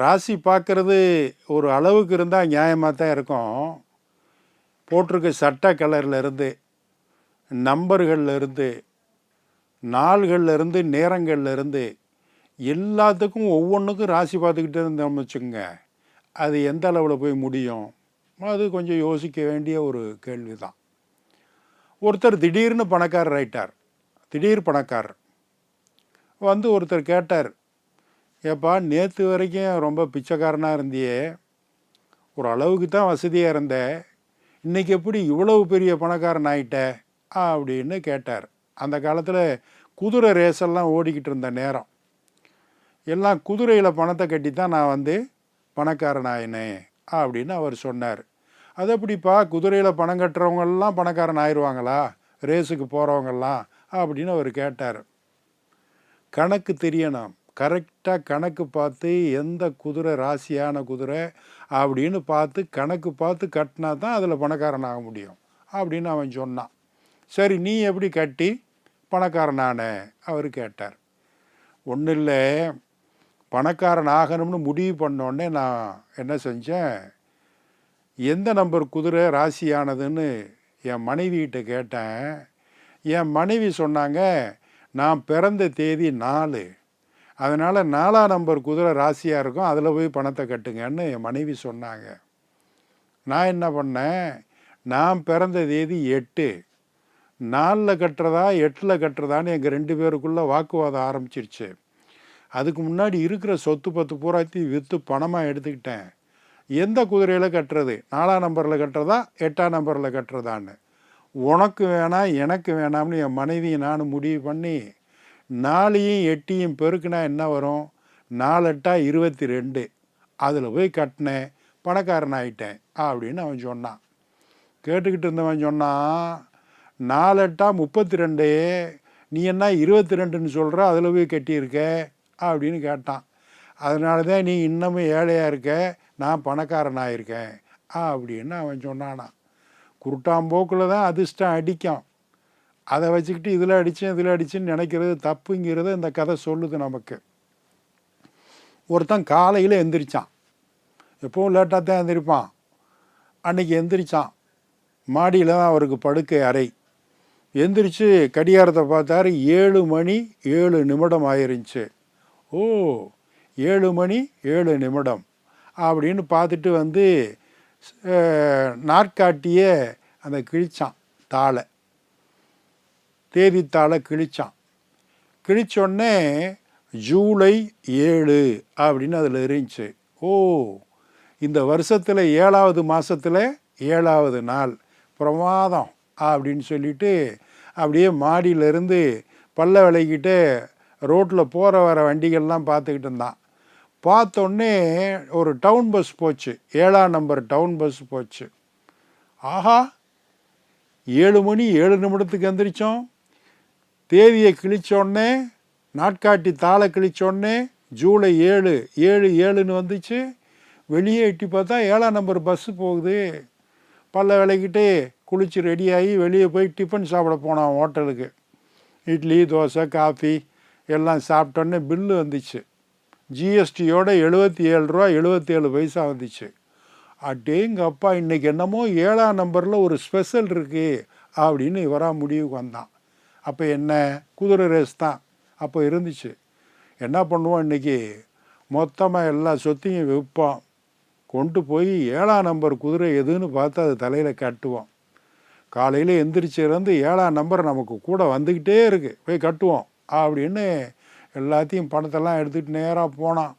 ராசி பார்க்குறது ஒரு அளவுக்கு இருந்தால் நியாயமாக தான் இருக்கும். போட்டிருக்க சட்ட கலர்லேருந்து, நம்பர்கள்லேருந்து, நாள்கள்லேருந்து, நேரங்கள்லேருந்து எல்லாத்துக்கும் ஒவ்வொன்றுக்கும் ராசி பார்த்துக்கிட்டே இருந்தோம்னு வச்சுக்கோங்க, அது எந்த அளவில் போய் முடியும்? அது கொஞ்சம் யோசிக்க வேண்டிய ஒரு கேள்வி தான். ஒருத்தர் திடீர்னு பணக்காரர் ஆயிட்டார். திடீர் பணக்காரர் வந்து ஒருத்தர் கேட்டார், ஏப்பா நேற்று வரைக்கும் ரொம்ப பிச்சைக்காரனாக இருந்தியே, ஒரு அளவுக்கு தான் வசதியாக இருந்த, இன்றைக்கி எப்படி இவ்வளவு பெரிய பணக்காரன் ஆகிட்ட அப்படின்னு கேட்டார். அந்த காலத்தில் குதிரை ரேஸெல்லாம் ஓடிக்கிட்டு இருந்த நேரம், எல்லாம் குதிரையில் பணத்தை கட்டி தான் நான் வந்து பணக்காரன் ஆயினேன் அப்படின்னு அவர் சொன்னார். அது எப்படிப்பா குதிரையில் பணம் கட்டுறவங்கெல்லாம் பணக்காரன் ஆயிடுவாங்களா, ரேஸுக்கு போகிறவங்கெல்லாம் அப்படின்னு அவர் கேட்டார். கணக்கு தெரியணும், கரெக்டாக கணக்கு பார்த்து எந்த குதிரை ராசியான குதிரை அப்படின்னு பார்த்து கணக்கு பார்த்து கட்டினா தான் அதில் பணக்காரன் ஆக முடியும் அப்படின்னு அவன் சொன்னான். சரி, நீ எப்படி கட்டி பணக்காரனான அவர் கேட்டார். ஒன்றும் இல்லை, பணக்காரன் ஆகணும்னு முடிவு பண்ணோடனே நான் என்ன செஞ்சேன், எந்த நம்பர் குதிரை ராசியானதுன்னு என் மனைவிகிட்ட கேட்டேன். என் மனைவி சொன்னாங்க, நான் பிறந்த தேதி 4, அதனால் 4ஆம் நம்பர் குதிரை ராசியாக இருக்கும், அதில் போய் பணத்தை கட்டுங்கன்னு என் மனைவி சொன்னாங்க. நான் என்ன பண்ணேன், நான் பிறந்த தேதி 8, 4ல் கட்டுறதா 8ல் கட்டுறதான்னு எங்கள் 2 பேருக்குள்ளே வாக்குவாதம் ஆரம்பிச்சிருச்சு. அதுக்கு முன்னாடி இருக்கிற சொத்து பத்து பூராத்தையும் விற்று பணமாக எடுத்துக்கிட்டேன். எந்த குதிரையில் கட்டுறது, 4ஆம் நம்பரில் கட்டுறதா 8ஆம் நம்பரில் கட்டுறதான்னு, உனக்கு வேணாம் எனக்கு வேணாம்னு என் மனைவியை நானும் முடிவு பண்ணி 4ஐயும் 8ஐயும் பெருக்குனா என்ன வரும், 4 8 22, அதில் போய் கட்டினேன், பணக்காரன் ஆகிட்டேன் அப்படின்னு அவன் சொன்னான். கேட்டுக்கிட்டு இருந்தவன் சொன்னான், 4 8 32, நீ என்ன 22ன்னு சொல்கிற, அதில் போய் கட்டியிருக்க அப்படின்னு கேட்டான். அதனால தான் நீ இன்னமும் ஏழையாக இருக்க, நான் பணக்காரன் ஆகியிருக்கேன் அப்படின்னு அவன் சொன்னானா. குருட்டாம்போக்கில் தான் அதிர்ஷ்டம் அடிக்கும், அதை வச்சுக்கிட்டு இதில் அடிச்சுன்னு நினைக்கிறது தப்புங்கிறத இந்த கதை சொல்லுது நமக்கு. ஒருத்தன் காலையில் எந்திரிச்சான், எப்பவும் லேட்டாக தான் எந்திரிப்பான். அன்றைக்கி எந்திரிச்சான், மாடியில் தான் அவருக்கு படுக்கை அறை. எந்திரிச்சு கடிகாரத்தை பார்த்தாரு, 7 மணி 7 நிமிடம் ஆயிருந்துச்சு. ஓ, 7 மணி 7 நிமிடம் அப்படின்னு பார்த்துட்டு வந்து நாட்காட்டியை அந்த கிழிச்சான், தாளை தேதித்தாளை கிழிச்சான். கிழிச்சோடனே ஜூலை 7 அப்படின்னு அதில் இருந்துச்சு. ஓ, இந்த வருஷத்தில் 7வது மாதத்தில் 7வது நாள், பிரமாதம் அப்படின்னு சொல்லிட்டு அப்படியே மாடியிலேருந்து பல்ல விளக்கிட்டு ரோட்டில் போகிற வர வண்டிகள்லாம் பார்த்துக்கிட்டு இருந்தான். பார்த்தோன்னே ஒரு டவுன் பஸ் போச்சு, 7ஆம் நம்பர் டவுன் பஸ் போச்சு. ஆஹா, 7 மணி 7 நிமிடத்துக்கு எந்திரிச்சோம், தேதியை கிழிச்சோடனே நாட்காட்டி தாளை கிழிச்சோடனே ஜூலை 7 7 7ன்னு வந்துச்சு. வெளியே எட்டி பார்த்தா 7ஆம் நம்பர் பஸ்ஸு போகுது. பல்ல விளக்கிட்டு குளிச்சு ரெடியாகி வெளியே போய் டிஃபன் சாப்பிட போனான் ஹோட்டலுக்கு. இட்லி தோசை காஃபி எல்லாம் சாப்பிட்டோன்னே பில்லு வந்துச்சு. ஜிஎஸ்டியோட 77 ரூபா 77 பைசா வந்துச்சு. அடேங்கப்பா, இன்றைக்கி என்னமோ 7ஆம் நம்பரில் ஒரு ஸ்பெஷல் இருக்குது அப்படின்னு இவராக முடிவுக்கு வந்தான். அப்போ என்ன, குதிரை ரேஸ் தான் அப்போ இருந்துச்சு. என்ன பண்ணுவோம், இன்றைக்கி மொத்தமாக எல்லா சொத்தையும் விற்போம், கொண்டு போய் 7ஆம் நம்பர் குதிரை எதுன்னு பார்த்து அது தலையில் கட்டுவோம். காலையில் எந்திரிச்சிருந்து 7ஆம் நம்பர் நமக்கு கூட வந்துக்கிட்டே இருக்குது, போய் கட்டுவோம் அப்படின்னு எல்லாத்தையும் பணத்தெல்லாம் எடுத்துகிட்டு நேராக போனான்.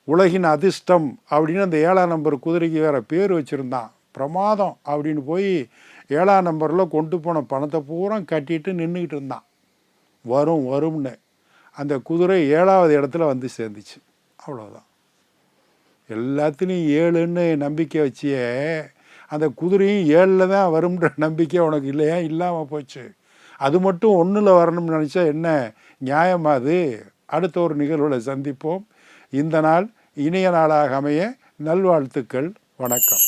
உலகின் அதிர்ஷ்டம் அப்படின்னு அந்த 7ஆம் நம்பர் குதிரைக்கு வேறு பேர் வச்சுருந்தான். பிரமாதம் அப்படின்னு போய் 7ஆம் நம்பரில் கொண்டு போன பணத்தை பூரா கட்டிட்டு நின்றுக்கிட்டு இருந்தான். வரும்னு அந்த குதிரை 7வது இடத்துல வந்து சேர்ந்துச்சு. அவ்வளோதான். எல்லாத்துலேயும் 7ன்னு நம்பிக்கை வச்சியே, அந்த குதிரையும் 7ல் தான் வரும்ன்ற நம்பிக்கை உனக்கு இல்லையா, இல்லாமல் போச்சு. அது மட்டும் 1ல் வரணும்னு நினச்சா என்ன நியாயமா அது? அடுத்த ஒரு நிகழ்வில் சந்திப்போம். இந்த நாள் இனிய நாளாக அமைய நல்வாழ்த்துக்கள். வணக்கம்.